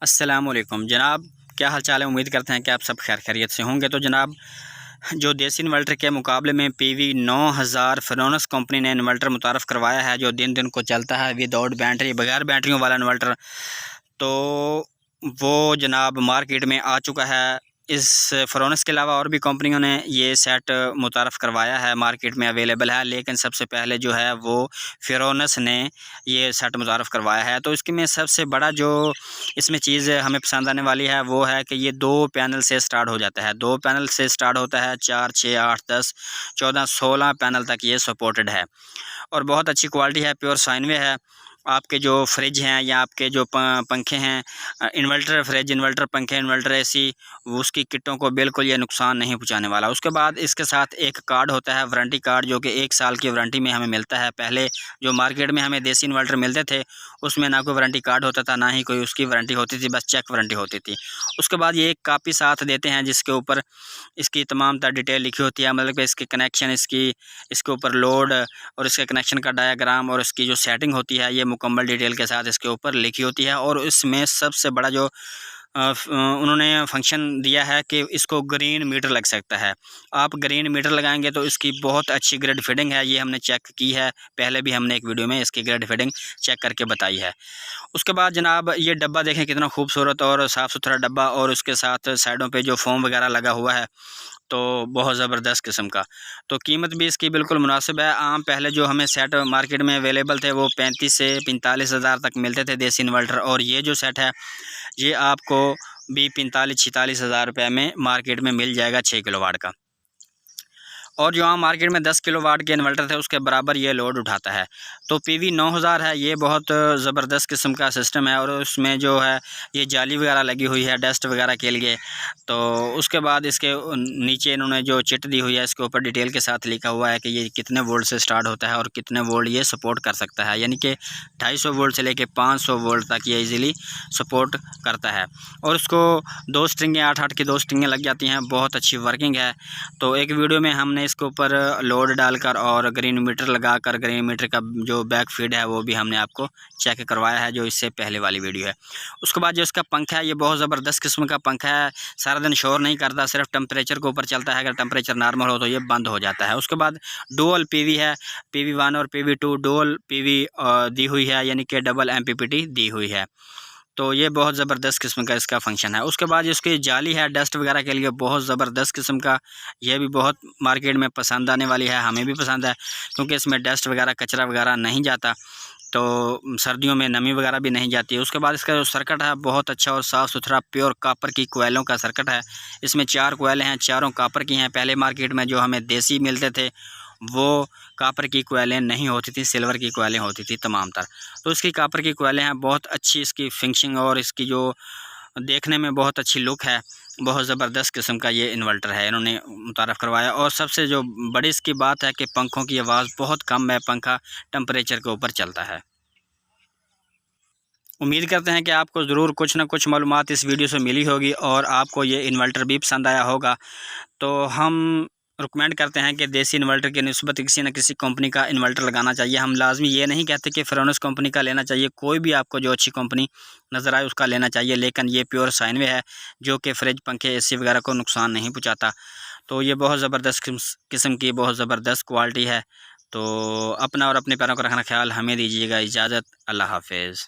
अस्सलामुअलैकुम जनाब, क्या हाल चाल है। उम्मीद करते हैं कि आप सब खैर खैरियत से होंगे। तो जनाब, जो देसी इन्वर्टर के मुकाबले में PV 9000 फ्रोनस कंपनी ने इन्वर्टर मुतारफ़ करवाया है, जो दिन दिन को चलता है विदाउट बैटरी, बगैर बैटरियों वाला इन्वर्टर, तो वो जनाब मार्केट में आ चुका है। इस फ्रोनस के अलावा और भी कंपनियों ने ये सेट मुतारफ़ करवाया है, मार्केट में अवेलेबल है, लेकिन सबसे पहले जो है वो फ्रोनस ने ये सेट मुतारफ़ करवाया है। तो इसकी में सबसे बड़ा जो इसमें चीज़ हमें पसंद आने वाली है वो है कि ये 2 पैनल से स्टार्ट हो जाता है। 2 पैनल से स्टार्ट होता है, 4, 6, 8, 10, 14, 16 पैनल तक ये सपोर्टेड है और बहुत अच्छी क्वालिटी है, प्योर साइन वे है। आपके जो फ्रिज हैं या आपके जो पंखे हैं, इन्वर्टर फ्रिज, इन्वर्टर पंखे, इन्वर्टर AC, उसकी किटों को बिल्कुल ये नुकसान नहीं पहुंचाने वाला। उसके बाद इसके साथ एक कार्ड होता है, वारंटी कार्ड, जो कि 1 साल की वारंटी में हमें मिलता है। पहले जो मार्केट में हमें देसी इन्वर्टर मिलते थे उसमें ना कोई वारंटी कार्ड होता था, ना ही कोई उसकी वारंटी होती थी, बस चेक वारंटी होती थी। उसके बाद ये एक कापी साथ देते हैं जिसके ऊपर इसकी तमाम तर डिटेल लिखी होती है, मतलब कि इसके कनेक्शन, इसके ऊपर लोड और इसके कनेक्शन का डायग्राम और इसकी जो सेटिंग होती है ये मुकम्मल डिटेल के साथ इसके ऊपर लिखी होती है। और इसमें सबसे बड़ा जो उन्होंने फंक्शन दिया है कि इसको ग्रीन मीटर लग सकता है। आप ग्रीन मीटर लगाएंगे तो इसकी बहुत अच्छी ग्रिड फिटिंग है, ये हमने चेक की है, पहले भी हमने एक वीडियो में इसकी ग्रिड फिटिंग चेक करके बताई है। उसके बाद जनाब ये डब्बा देखें कितना खूबसूरत और साफ़ सुथरा डब्बा, और उसके साथ साइडों पे जो फोम वगैरह लगा हुआ है तो बहुत ज़बरदस्त किस्म का। तो कीमत भी इसकी बिल्कुल मुनासिब है। आम पहले जो हमें सेट मार्केट में अवेलेबल थे वो 35 से 45 हज़ार तक मिलते थे देसी इन्वर्टर, और ये जो सेट है ये आपको भी 45-46 हज़ार रुपये में मार्केट में मिल जाएगा 6 किलोवाट का। और जो आम मार्केट में 10 किलोवाट के इन्वर्टर थे उसके बराबर ये लोड उठाता है। तो PV 9000 है, ये बहुत ज़बरदस्त किस्म का सिस्टम है, और उसमें जो है ये जाली वगैरह लगी हुई है डस्ट वगैरह के लिए। तो उसके बाद इसके नीचे इन्होंने जो चिट दी हुई है इसके ऊपर डिटेल के साथ लिखा हुआ है कि ये कितने वोल्ट से स्टार्ट होता है और कितने वोल्ट ये सपोर्ट कर सकता है, यानी कि 250 वोल्ट से लेके 500 वोल्ट तक ये ईज़िली सपोर्ट करता है। और उसको 2 स्ट्रिंगें 8-8 की 2 स्ट्रिंगें लग जाती हैं, बहुत अच्छी वर्किंग है। तो एक वीडियो में हमने इसके ऊपर लोड डालकर और ग्रीन मीटर लगाकर, ग्रीन मीटर का जो बैक फीड है वो भी हमने आपको चेक करवाया है, जो इससे पहले वाली वीडियो है। उसके बाद जो इसका पंखा है ये बहुत ज़बरदस्त किस्म का पंखा है, सारा दिन शोर नहीं करता, सिर्फ टेम्परेचर के ऊपर चलता है। अगर टेम्परेचर नॉर्मल हो तो ये बंद हो जाता है। उसके बाद डुअल PV है, PV 1 और PV 2 डुअल PV दी हुई है, यानी कि डबल MPPT दी हुई है। तो ये बहुत ज़बरदस्त किस्म का इसका फंक्शन है। उसके बाद इसकी जाली है डस्ट वगैरह के लिए, बहुत ज़बरदस्त किस्म का, ये भी बहुत मार्केट में पसंद आने वाली है, हमें भी पसंद है, क्योंकि इसमें डस्ट वगैरह कचरा वगैरह नहीं जाता, तो सर्दियों में नमी वगैरह भी नहीं जाती है। उसके बाद इसका जो सर्किट है बहुत अच्छा और साफ़ सुथरा प्योर कॉपर की कोयलों का सर्किट है। इसमें 4 कोयलें हैं, चारों कॉपर की हैं। पहले मार्केट में जो हमें देसी मिलते थे वो कॉपर की कोयलें नहीं होती थी, सिल्वर की कोयलें होती थी तमाम तर। तो इसकी कॉपर की कोयलें हैं, बहुत अच्छी इसकी फिनिशिंग और इसकी जो देखने में बहुत अच्छी लुक है, बहुत ज़बरदस्त किस्म का ये इन्वर्टर है, इन्होंने मुतारफ़ करवाया। और सबसे जो बड़ी इसकी बात है कि पंखों की आवाज़ बहुत कम है, पंखा टेम्परेचर के ऊपर चलता है। उम्मीद करते हैं कि आपको ज़रूर कुछ ना कुछ मालूमात इस वीडियो से मिली होगी और आपको ये इन्वर्टर भी पसंद आया होगा। तो हम रिकमेंड करते हैं कि देसी इन्वर्टर की निस्बत किसी न किसी कंपनी का इन्वर्टर लगाना चाहिए। हम लाजमी ये नहीं कहते कि फ्रोनस कंपनी का लेना चाहिए, कोई भी आपको जो अच्छी कंपनी नज़र आए उसका लेना चाहिए, लेकिन ये प्योर साइन वे है जो कि फ्रिज, पंखे, AC वगैरह को नुकसान नहीं पहुँचाता। तो ये बहुत ज़बरदस्त किस्म की बहुत ज़बरदस्त क्वालिटी है। तो अपना और अपने पैरों का रखना ख्याल, हमें दीजिएगा इजाज़त। अल्लाह हाफिज़।